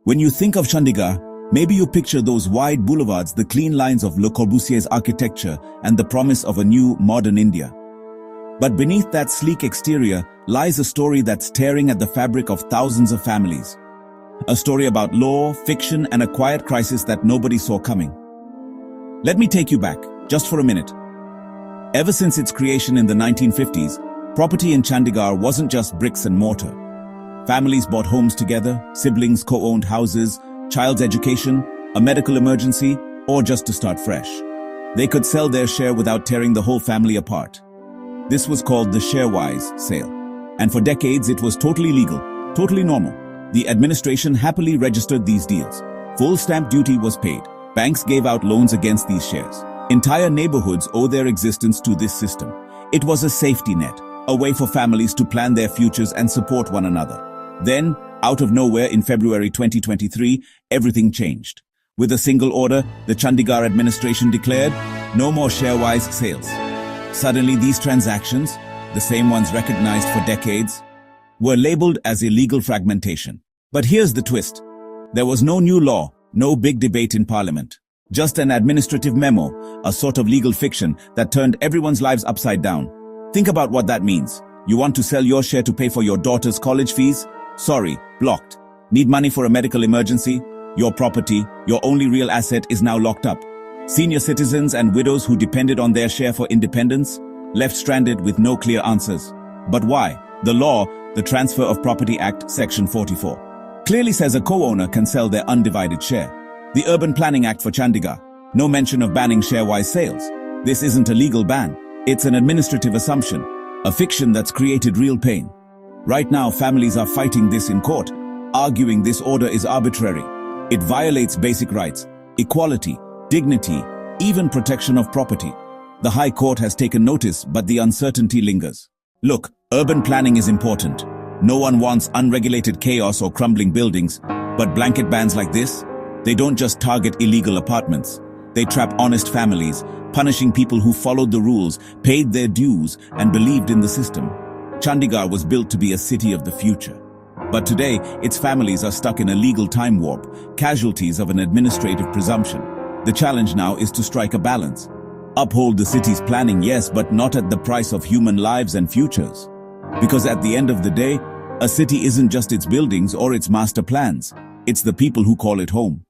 When you think of Chandigarh, maybe you picture those wide boulevards, the clean lines of Le Corbusier's architecture, and the promise of a new, modern India. But beneath that sleek exterior lies a story that's tearing at the fabric of thousands of families. A story about law, fiction, and a quiet crisis that nobody saw coming. Let me take you back, just for a minute. Ever since its creation in the 1950s, property in Chandigarh wasn't just bricks and mortar. Families bought homes together, siblings co-owned houses, child's education, a medical emergency, or just to start fresh. They could sell their share without tearing the whole family apart. This was called the share-wise sale. And for decades it was totally legal, totally normal. The administration happily registered these deals. Full stamp duty was paid. Banks gave out loans against these shares. Entire neighborhoods owe their existence to this system. It was a safety net, a way for families to plan their futures and support one another. Then, out of nowhere in February 2023, everything changed. With a single order, the Chandigarh administration declared, no more share-wise sales. Suddenly these transactions, the same ones recognized for decades, were labeled as illegal fragmentation. But here's the twist. There was no new law, no big debate in parliament. Just an administrative memo, a sort of legal fiction that turned everyone's lives upside down. Think about what that means. You want to sell your share to pay for your daughter's college fees? Sorry, blocked. Need money for a medical emergency? Your property, your only real asset, is now locked up. Senior citizens and widows who depended on their share for independence, left stranded with no clear answers. But why? The law, the Transfer of Property Act, Section 44, clearly says a co-owner can sell their undivided share. The Urban Planning Act for Chandigarh, no mention of banning share-wise sales. This isn't a legal ban. It's an administrative assumption, a fiction that's created real pain. Right now, families are fighting this in court, arguing this order is arbitrary. It violates basic rights, equality, dignity, even protection of property. The High Court has taken notice, but the uncertainty lingers. Look, urban planning is important. No one wants unregulated chaos or crumbling buildings, but blanket bans like this, they don't just target illegal apartments. They trap honest families, punishing people who followed the rules, paid their dues, and believed in the system. Chandigarh was built to be a city of the future. But today, its families are stuck in a legal time warp, casualties of an administrative presumption. The challenge now is to strike a balance. Uphold the city's planning, yes, but not at the price of human lives and futures. Because at the end of the day, a city isn't just its buildings or its master plans. It's the people who call it home.